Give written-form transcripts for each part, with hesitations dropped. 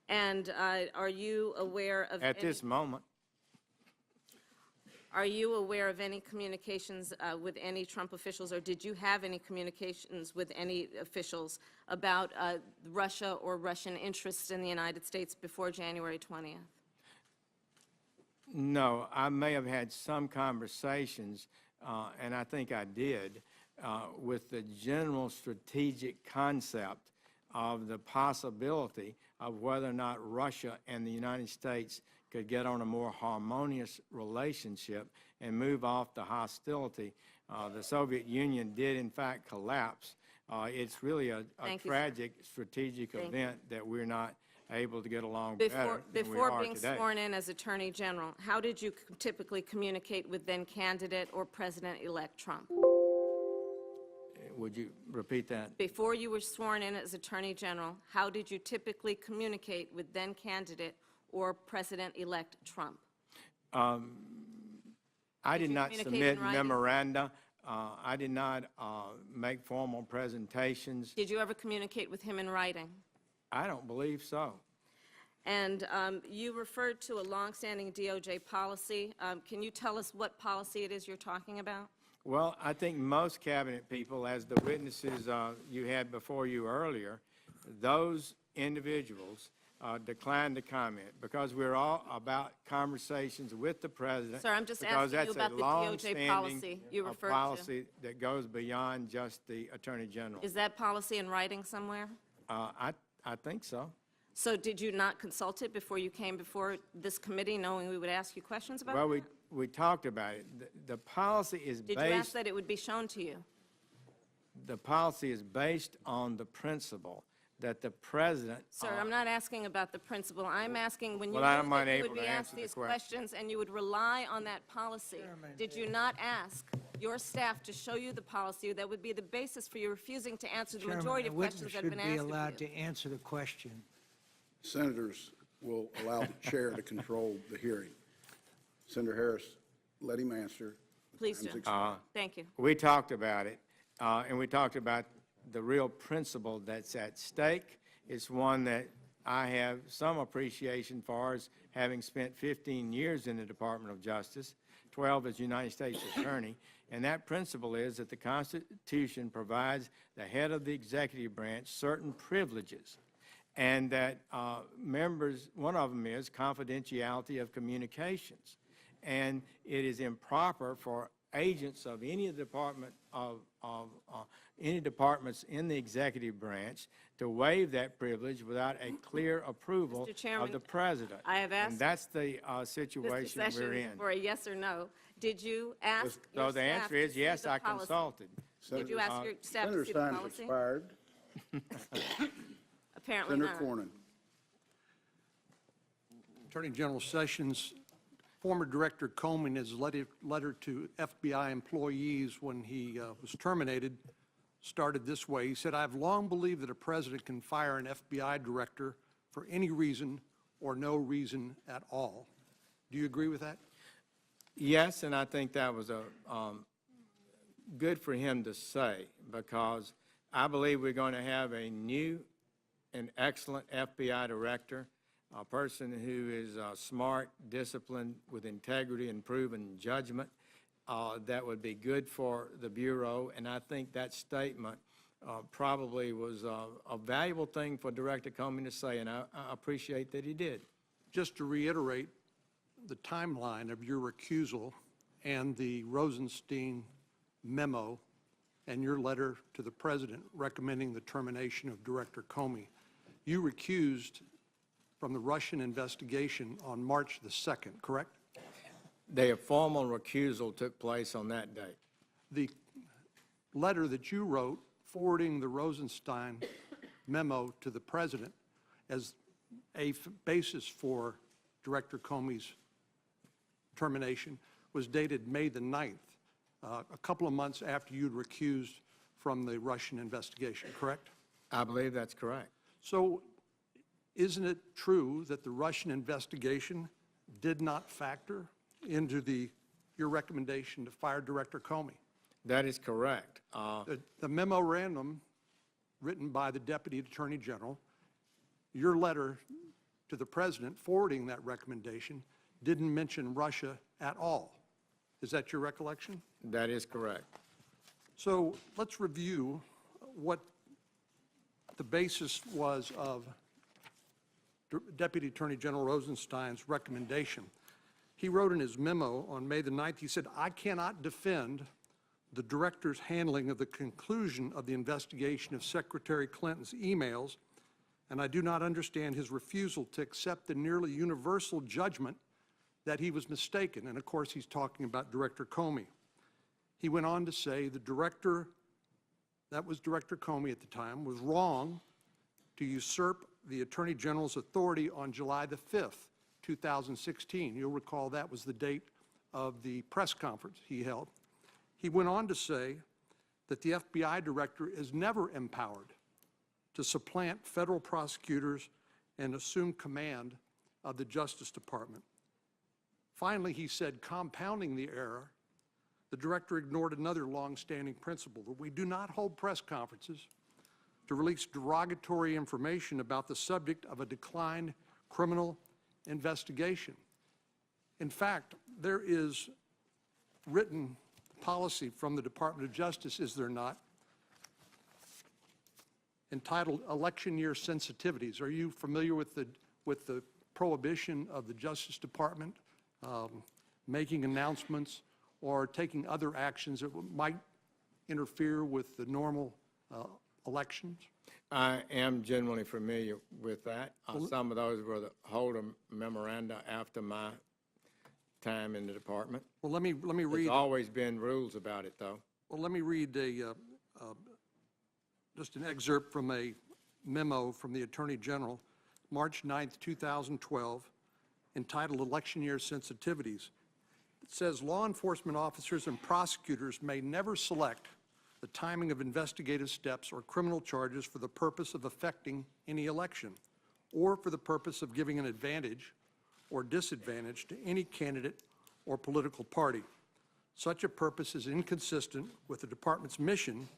And are you aware of At this moment, Are you aware of any communications with any Trump officials, or did you have any communications with any officials about Russia or Russian interests in the United States before January 20th? no. I may have had some conversations, and I think I did, with the general strategic concept of the possibility of whether or not Russia and the United States could get on a more harmonious relationship and move off the hostility. The Soviet Union did, in fact, collapse. It's really a tragic strategic event that we're not able to get along better than we are Before being today. sworn in as Attorney General, how did you typically communicate with then-candidate or President-elect Trump? Would you repeat that? Before you were sworn in as Attorney General, how did you typically communicate with then-candidate or President-elect Trump? I did not communicate submit in writing? memoranda. I did not make formal presentations. Did you ever communicate with him in writing? I don't believe so. And you referred to a longstanding DOJ policy. Can you tell us what policy it is you're talking about? Well, I think most cabinet people, as the witnesses you had before you earlier, those individuals declined to comment because we're all about conversations with the president. Sir, I'm just because asking you that's about the DOJ policy you referred to. policy that goes beyond just the Attorney General. Is that policy in writing somewhere? I think so. So did you not consult it before you came before this committee, knowing we would ask you questions about Well, it? we talked about it. The policy is Did you ask based. that it would be shown to you? The policy is based on the principle that the president. Sir, I'm not asking about the principle. I'm asking when you Well, I'm knew not that you able would be to asked answer the these question. questions and you would rely on that policy. Did you not ask your staff to show you the policy that would be the basis for you refusing to answer the majority of questions that have been asked Chairman, a witness should of be you? allowed to answer the question. Senators will allow the chair to control the hearing. Senator Harris, let him answer. Please do. Time's expired. Thank you. We talked about it, and we talked about the real principle that's at stake. It's one that I have some appreciation for, as having spent 15 years in the Department of Justice, 12 as United States Attorney, and that principle is that the Constitution provides the head of the executive branch certain privileges, and that members, one of them is confidentiality of communications. And it is improper for agents of any department any departments in the executive branch to waive that privilege without a clear approval Mr. Chairman, of the president. I have asked And that's the Mr. situation we're Sessions in. for a yes or no. Did you ask So your the staff answer to is see yes, the I policy? consulted. Did you ask your staff to Senator's see the time's policy? expired. Apparently Senator not. Cornyn. Attorney General Sessions, former Director Comey, in his letter to FBI employees when he was terminated, started this way. He said, "I've long believed that a president can fire an FBI director for any reason or no reason at all." Do you agree with that? Yes, and I think that was good for him to say, because I believe we're going to have a new and excellent FBI director, a person who is smart, disciplined, with integrity and proven judgment. That would be good for the Bureau, and I think that statement probably was a valuable thing for Director Comey to say, and I appreciate that he did. Just to reiterate the timeline of your recusal and the Rosenstein memo and your letter to the President recommending the termination of Director Comey, you recused from the Russian investigation on March the 2nd, correct? The formal recusal took place on that date. The letter that you wrote forwarding the Rosenstein memo to the President as a basis for Director Comey's termination was dated May the 9th, a couple of months after you'd recused from the Russian investigation, correct? I believe that's correct. So isn't it true that the Russian investigation did not factor into your recommendation to fire Director Comey? That is correct. The memorandum written by the Deputy Attorney General, your letter to the president forwarding that recommendation didn't mention Russia at all. Is that your recollection? That is correct. So let's review what the basis was of Deputy Attorney General Rosenstein's recommendation. He wrote in his memo on May the 9th, he said, "I cannot defend the director's handling of the conclusion of the investigation of Secretary Clinton's emails, and I do not understand his refusal to accept the nearly universal judgment that he was mistaken." And of course, he's talking about Director Comey. He went on to say the director, that was Director Comey at the time, was wrong to usurp the Attorney General's authority on July the 5th, 2016. You'll recall that was the date of the press conference he held. He went on to say that the FBI director is never empowered to supplant federal prosecutors and assume command of the Justice Department. Finally, he said, compounding the error, the director ignored another long-standing principle, that we do not hold press conferences to release derogatory information about the subject of a declined criminal investigation. In fact, there is written policy from the Department of Justice, is there not, entitled Election Year Sensitivities. Are you familiar with the prohibition of the Justice Department making announcements or taking other actions that might interfere with the normal elections? I am generally familiar with that. Some of those were the Holder memoranda after my time in the department. Well, let me read. There's always been rules about it, though. Well, let me read just an excerpt from a memo from the Attorney General, March 9th, 2012, entitled Election Year Sensitivities. It says, law enforcement officers and prosecutors may never select the timing of investigative steps or criminal charges for the purpose of affecting any election or for the purpose of giving an advantage or disadvantage to any candidate or political party. Such a purpose is inconsistent with the department's mission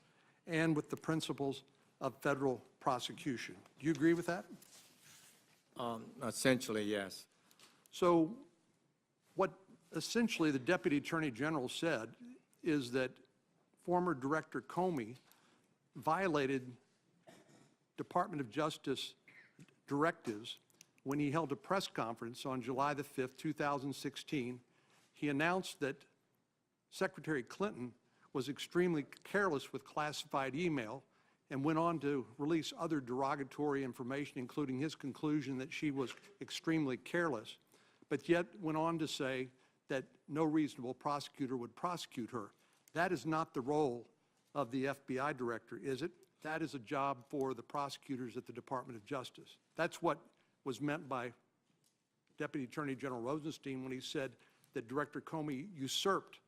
and with the principles of federal prosecution. Do you agree with that? Essentially, yes. So what essentially the Deputy Attorney General said is that former Director Comey violated Department of Justice directives when he held a press conference on July the 5th, 2016. He announced that Secretary Clinton was extremely careless with classified email and went on to release other derogatory information, including his conclusion that she was extremely careless, but yet went on to say that no reasonable prosecutor would prosecute her. That is not the role of the FBI director, is it? That is a job for the prosecutors at the Department of Justice. That's what was meant by Deputy Attorney General Rosenstein when he said that Director Comey usurped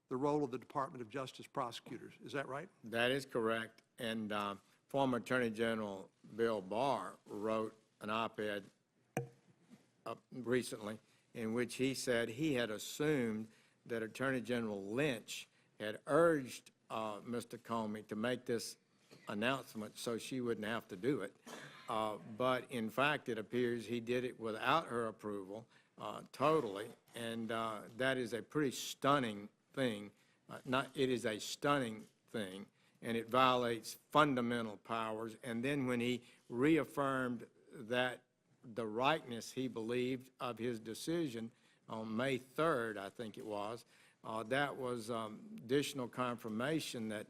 the role of the Department of Justice prosecutors. Is that right? That is correct. And former Attorney General Bill Barr wrote an op-ed recently in which he said he had assumed that Attorney General Lynch had urged Mr. Comey to make this announcement so she wouldn't have to do it. But in fact, it appears he did it without her approval totally, and that is a pretty stunning thing. It is a stunning thing, and it violates fundamental powers. And then when he reaffirmed that the rightness he believed of his decision on May 3rd, I think it was, that was additional confirmation that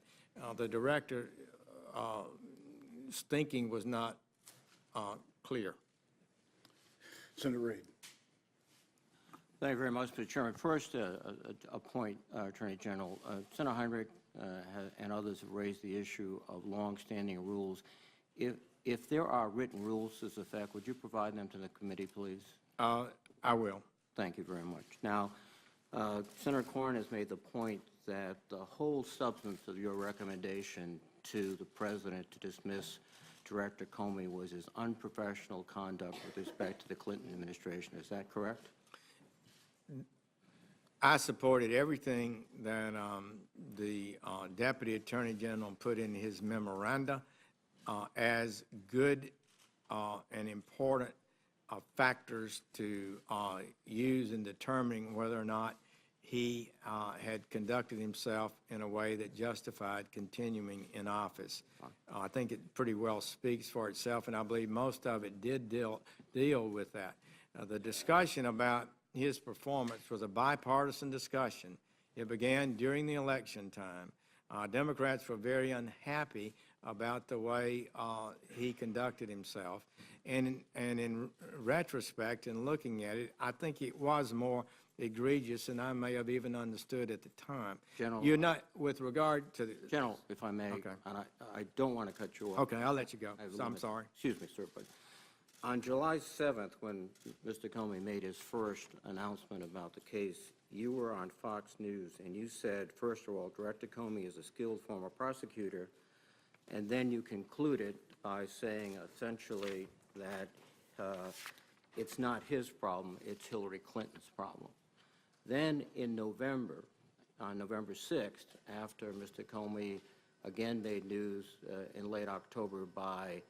the director's thinking was not clear. Senator Reid. Thank you very much, Mr. Chairman. First, a point, Attorney General. Senator Heinrich and others have raised the issue of long-standing rules. If there are written rules to this effect, would you provide them to the committee, please? I will. Thank you very much. Now, Senator Corn has made the point that the whole substance of your recommendation to the President to dismiss Director Comey was his unprofessional conduct with respect to the Clinton administration. Is that correct? I supported everything that the Deputy Attorney General put in his memoranda as good and important factors to use in determining whether or not he had conducted himself in a way that justified continuing in office. I think it pretty well speaks for itself, and I believe most of it did deal with that. The discussion about his performance was a bipartisan discussion. It began during the election time. Democrats were very unhappy about the way he conducted himself. And in retrospect, and looking at it, I think it was more egregious than I may have even understood at the time. General, You're not, with regard to the... General, if I may, Okay. and I don't want to cut you off. Okay, I'll let you go. I have a So I'm limit. sorry. Excuse me, sir, but on July 7th, when Mr. Comey made his first announcement about the case, you were on Fox News, and you said, first of all, Director Comey is a skilled former prosecutor, and then you concluded by saying essentially that it's not his problem, it's Hillary Clinton's problem. Then in November, on November 6th, after Mr. Comey again made news in late October by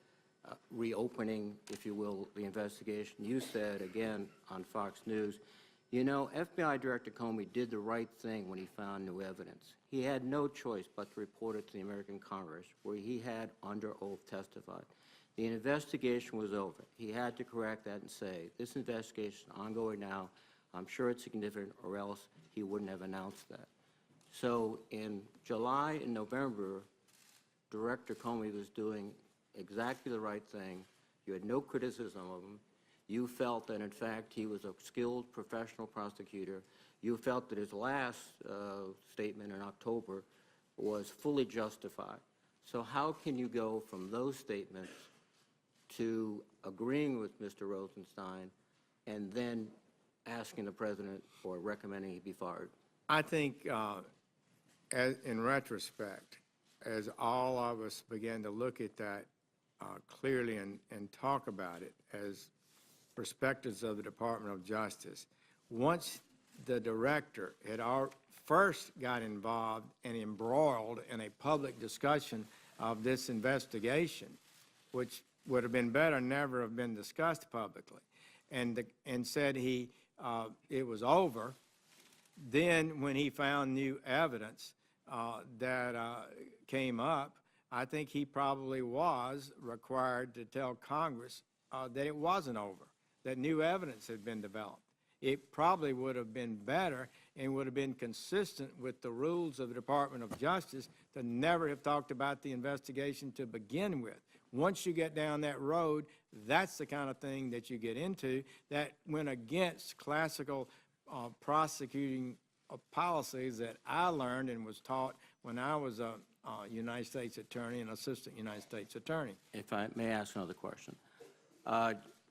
reopening, if you will, the investigation, you said again on Fox News, you know, FBI Director Comey did the right thing when he found new evidence. He had no choice but to report it to the American Congress, where he had under oath testified. The investigation was over. He had to correct that and say, this investigation is ongoing now. I'm sure it's significant, or else he wouldn't have announced that. So in July and November, Director Comey was doing exactly the right thing. You had no criticism of him. You felt that, in fact, he was a skilled professional prosecutor. You felt that his last statement in October was fully justified. So how can you go from those statements to agreeing with Mr. Rosenstein and then asking the president or recommending he be fired? I think, in retrospect, as all of us began to look at that clearly and talk about it as perspectives of the Department of Justice, once the director had first got involved and embroiled in a public discussion of this investigation, which would have been better never have been discussed publicly, and said it was over. Then when he found new evidence that came up, I think he probably was required to tell Congress that it wasn't over, that new evidence had been developed. It probably would have been better and would have been consistent with the rules of the Department of Justice to never have talked about the investigation to begin with. Once you get down that road, that's the kind of thing that you get into that went against classical prosecuting policies that I learned and was taught when I was a United States attorney and assistant United States attorney. If I may ask another question.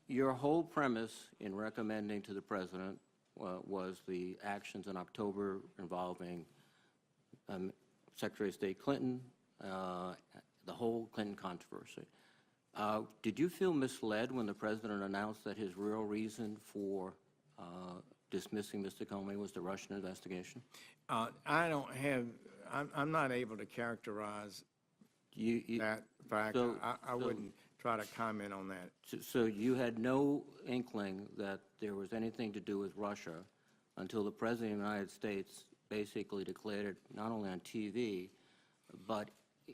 Your whole premise in recommending to the president was the actions in October involving Secretary of State Clinton, the whole Clinton controversy. Did you feel misled when the president announced that his real reason for dismissing Mr. Comey was the Russian investigation? I don't have, I'm not able to characterize that fact. I wouldn't try to comment on that. So you had no inkling that there was anything to do with Russia until the President of the United States basically declared it not only on TV, but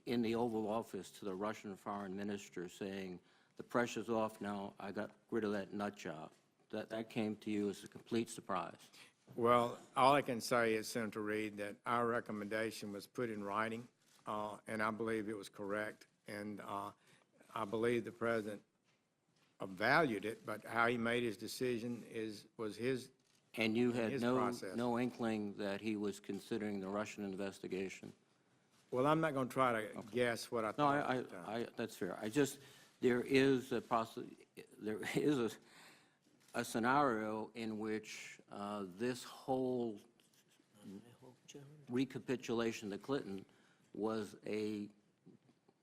in the Oval Office to the Russian foreign minister saying, the pressure's off now, I got rid of that nut job. That came to you as a complete surprise. Well, all I can say is, Senator Reid, that our recommendation was put in writing, and I believe it was correct. And I believe the president valued it, but how he made his decision was his. And you had his process. no inkling that he was considering the Russian investigation? Well, I'm not going to try to guess what I No, thought at the time. that's fair. There is a scenario in which this whole recapitulation of the Clinton was a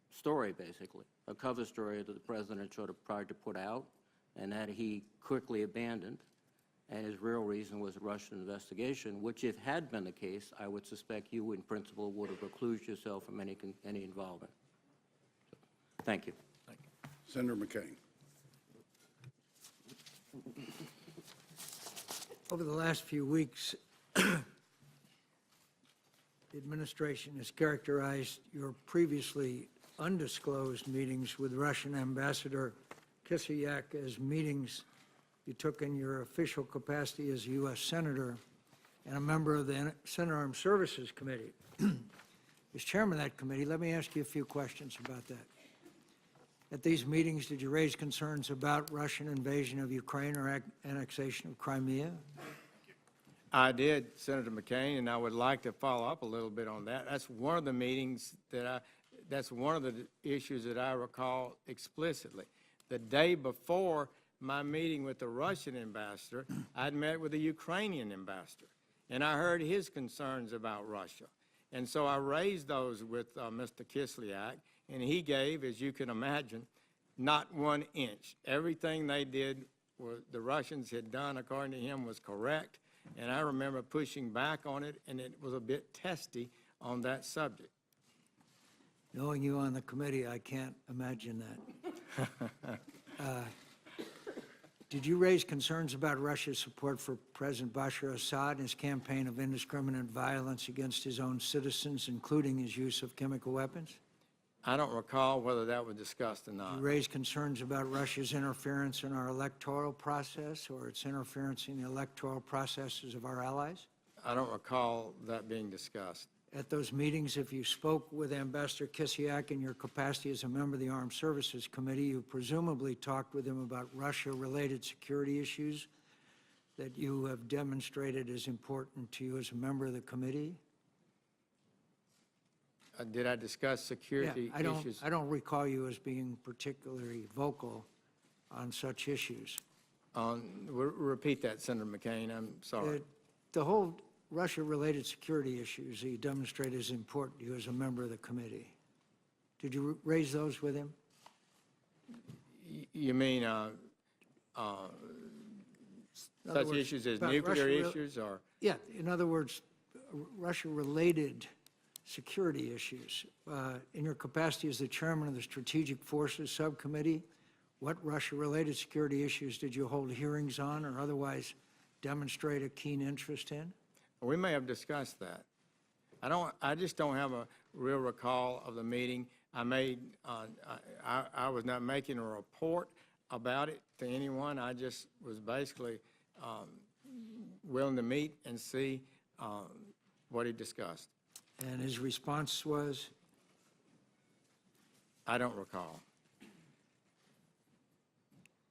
story, basically, a cover story that the president sort of tried to put out and that he quickly abandoned, and his real reason was a Russian investigation, which, if had been the case, I would suspect you, in principle, would have reclused yourself from any involvement. Thank you. Senator McCain. Over the last few weeks, the administration has characterized your previously undisclosed meetings with Russian Ambassador Kislyak as meetings you took in your official capacity as a U.S. Senator and a member of the Senate Armed Services Committee. As chairman of that committee, let me ask you a few questions about that. At these meetings, did you raise concerns about Russian invasion of Ukraine or annexation of Crimea? I did, Senator McCain, and I would like to follow up a little bit on that. That's one of the meetings that's one of the issues that I recall explicitly. The day before my meeting with the Russian ambassador, I'd met with the Ukrainian ambassador, and I heard his concerns about Russia. And so I raised those with Mr. Kislyak, and he gave, as you can imagine, not 1 inch. Everything they did, the Russians had done, according to him, was correct. And I remember pushing back on it, and it was a bit testy on that subject. Knowing you on the committee, I can't imagine that. Did you raise concerns about Russia's support for President Bashar Assad and his campaign of indiscriminate violence against his own citizens, including his use of chemical weapons? I don't recall whether that was discussed or not. You raised concerns about Russia's interference in our electoral process or its interference in the electoral processes of our allies? I don't recall that being discussed. At those meetings, if you spoke with Ambassador Kislyak in your capacity as a member of the Armed Services Committee, you presumably talked with him about Russia-related security issues that you have demonstrated as important to you as a member of the committee? Did I discuss security issues? I don't recall you as being particularly vocal on such issues. Repeat that, Senator McCain. I'm sorry. The whole Russia-related security issues that you demonstrate as important to you as a member of the committee. Did you raise those with him? You mean such issues as nuclear issues or? Yeah, in other words, Russia-related security issues. In your capacity as the chairman of the Strategic Forces Subcommittee, what Russia-related security issues did you hold hearings on or otherwise demonstrate a keen interest in? We may have discussed that. I just don't have a real recall of the meeting. I was not making a report about it to anyone. I just was basically willing to meet and see what he discussed. And his response was? I don't recall.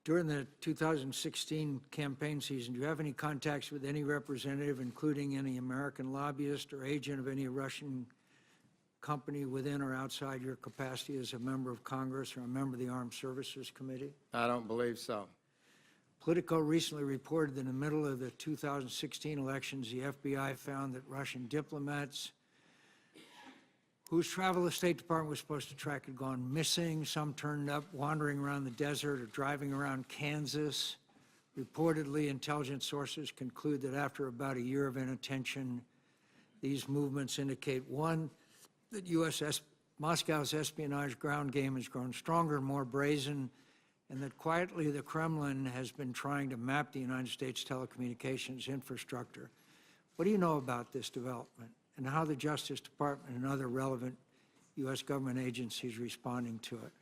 During the 2016 campaign season, do you have any contacts with any representative, including any American lobbyist or agent of any Russian company within or outside your capacity as a member of Congress or a member of the Armed Services Committee? I don't believe so. Politico recently reported that in the middle of the 2016 elections, the FBI found that Russian diplomats whose travel the State Department was supposed to track had gone missing. Some turned up wandering around the desert or driving around Kansas. Reportedly, intelligence sources conclude that after about a year of inattention, these movements indicate, one, that Moscow's espionage ground game has grown stronger and more brazen, and that quietly the Kremlin has been trying to map the United States telecommunications infrastructure. What do you know about this development and how the Justice Department and other relevant U.S. government agencies are responding to it?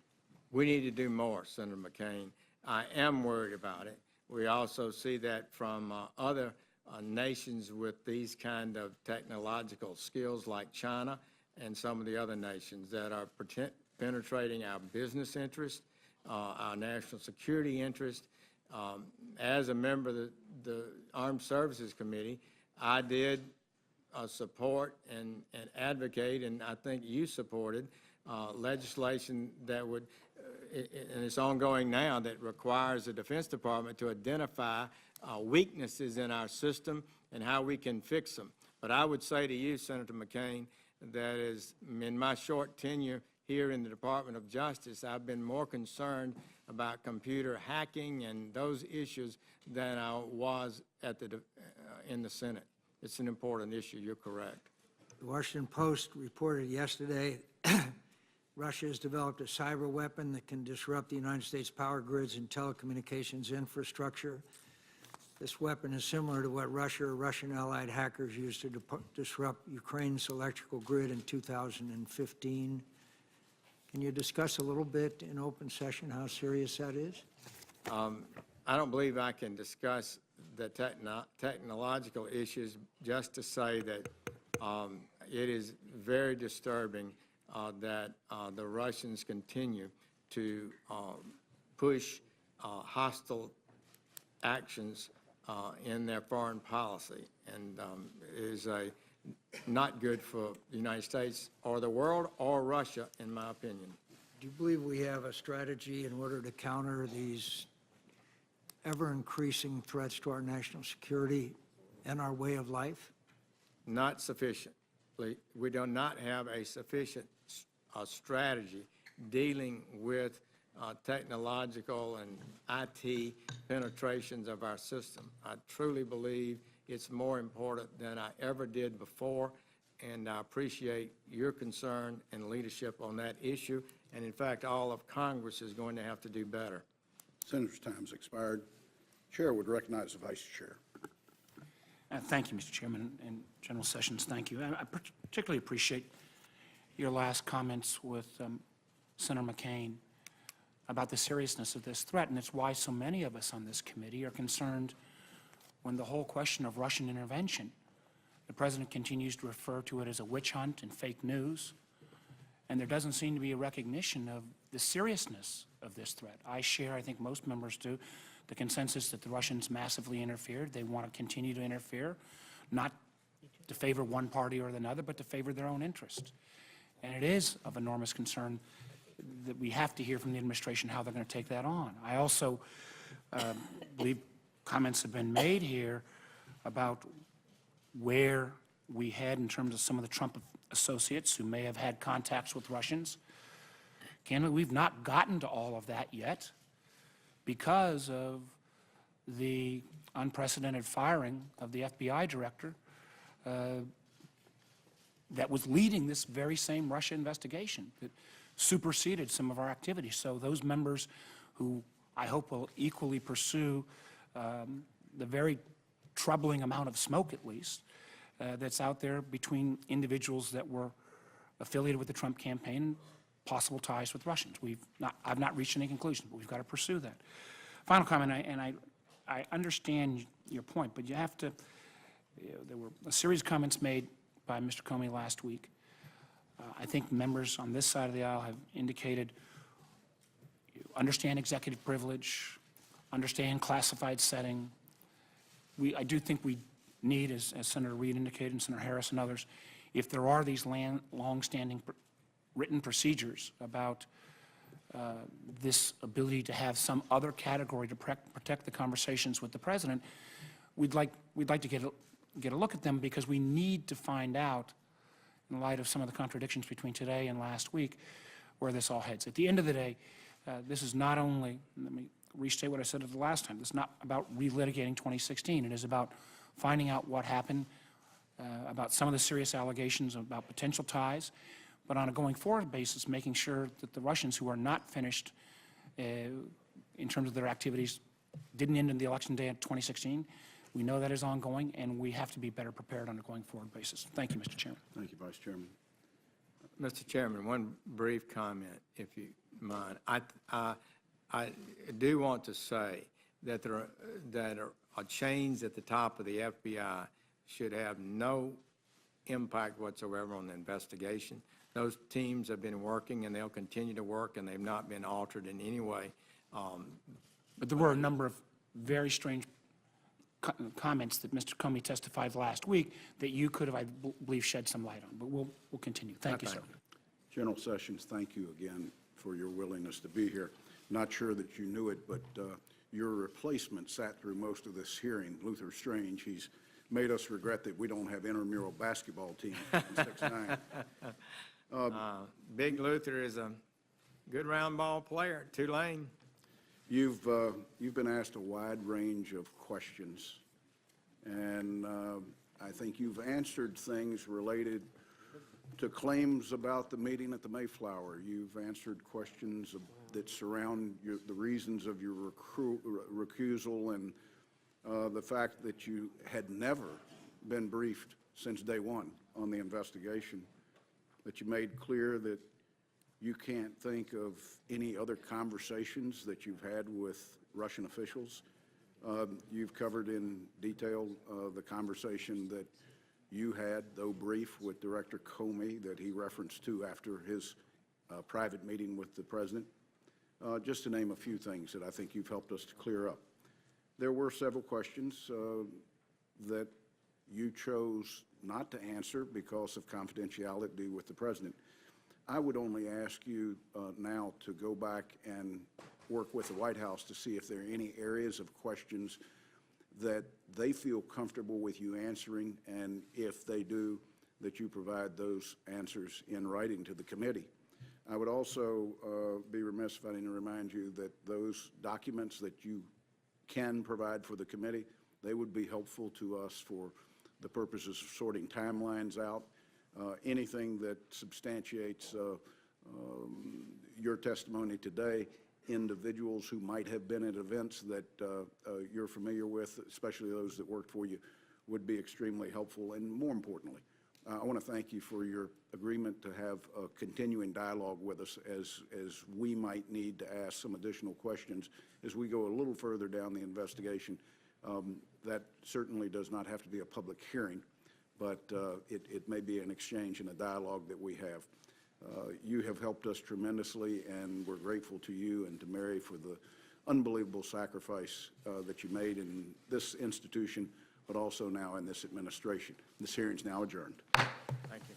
We need to do more, Senator McCain. I am worried about it. We also see that from other nations with these kind of technological skills like China and some of the other nations that are penetrating our business interests, our national security interest. As a member of the Armed Services Committee, I did support and advocate, and I think you supported legislation that would, and it's ongoing now, that requires the Defense Department to identify weaknesses in our system and how we can fix them. But I would say to you, Senator McCain, that is, in my short tenure here in the Department of Justice, I've been more concerned about computer hacking and those issues than I was at in the Senate. It's an important issue, you're correct. The Washington Post reported yesterday Russia has developed a cyber weapon that can disrupt the United States power grids and telecommunications infrastructure. This weapon is similar to what Russia or Russian allied hackers used to disrupt Ukraine's electrical grid in 2015. Can you discuss a little bit in open session how serious that is? I don't believe I can discuss the technological issues, just to say that it is very disturbing that the Russians continue to push hostile actions in their foreign policy, and it is not good for the United States or the world or Russia, in my opinion. Do you believe we have a strategy in order to counter these ever-increasing threats to our national security and our way of life? Not sufficiently. We do not have a sufficient strategy dealing with technological and IT penetrations of our system. I truly believe it's more important than I ever did before, and I appreciate your concern and leadership on that issue. And in fact, all of Congress is going to have to do better. Senator's time's expired. Chair would recognize the Vice Chair. Thank you, Mr. Chairman, and General Sessions, thank you. I particularly appreciate your last comments with Senator McCain about the seriousness of this threat, and it's why so many of us on this committee are concerned when the whole question of Russian intervention, the President continues to refer to it as a witch hunt and fake news, and there doesn't seem to be a recognition of the seriousness of this threat. I share, I think most members do, the consensus that the Russians massively interfered. They want to continue to interfere, not to favor one party or another, but to favor their own interest. And it is of enormous concern that we have to hear from the administration how they're going to take that on. I also believe comments have been made here about where we head in terms of some of the Trump associates who may have had contacts with Russians. Candidly, we've not gotten to all of that yet because of the unprecedented firing of the FBI director that was leading this very same Russia investigation that superseded some of our activities. So those members who I hope will equally pursue the very troubling amount of smoke, at least, that's out there between individuals that were affiliated with the Trump campaign, possible ties with Russians. I've not reached any conclusions, but we've got to pursue that. Final comment, I understand your point, but you have to, there were a series of comments made by Mr. Comey last week. I think members on this side of the aisle have indicated understand executive privilege, understand classified setting. I do think we need, as Senator Reid indicated and Senator Harris and others, if there are these long-standing written procedures about this ability to have some other category to protect the conversations with the President, we'd like to get a look at them, because we need to find out, in light of some of the contradictions between today and last week, where this all heads. At the end of the day, this is not only, let me restate what I said the last time, it's not about relitigating 2016. It is about finding out what happened, about some of the serious allegations about potential ties, but on a going forward basis, making sure that the Russians who are not finished in terms of their activities didn't end in the election day of 2016. We know that is ongoing, and we have to be better prepared on a going forward basis. Thank you, Mr. Chairman. Thank you, Vice Chairman. Mr. Chairman, one brief comment, if you mind. I do want to say that there are chains at the top of the FBI should have no impact whatsoever on the investigation. Those teams have been working, and they'll continue to work, and they've not been altered in any way. But there were a number of very strange comments that Mr. Comey testified last week that you could have, I believe, shed some light on. But we'll continue. Thank you, sir. General Sessions, thank you again for your willingness to be here. Not sure that you knew it, but your replacement sat through most of this hearing, Luther Strange. He's made us regret that we don't have intramural basketball team in 6'9". Big Luther is a good round ball player at Tulane. You've been asked a wide range of questions, and I think you've answered things related to claims about the meeting at the Mayflower. You've answered questions that surround the reasons of your recusal and the fact that you had never been briefed since day one on the investigation, that you made clear that you can't think of any other conversations that you've had with Russian officials. You've covered in detail the conversation that you had, though brief, with Director Comey that he referenced to after his private meeting with the President, just to name a few things that I think you've helped us to clear up. There were several questions that you chose not to answer because of confidentiality with the President. I would only ask you now to go back and work with the White House to see if there are any areas of questions that they feel comfortable with you answering, and if they do, that you provide those answers in writing to the committee. I would also be remiss if I didn't remind you that those documents that you can provide for the committee, they would be helpful to us for the purposes of sorting timelines out. Anything that substantiates your testimony today, individuals who might have been at events that you're familiar with, especially those that worked for you, would be extremely helpful. And more importantly, I want to thank you for your agreement to have a continuing dialogue with us as we might need to ask some additional questions as we go a little further down the investigation. That certainly does not have to be a public hearing, but it may be an exchange and a dialogue that we have. You have helped us tremendously, and we're grateful to you and to Mary for the unbelievable sacrifice that you made in this institution, but also now in this administration. This hearing is now adjourned. Thank you.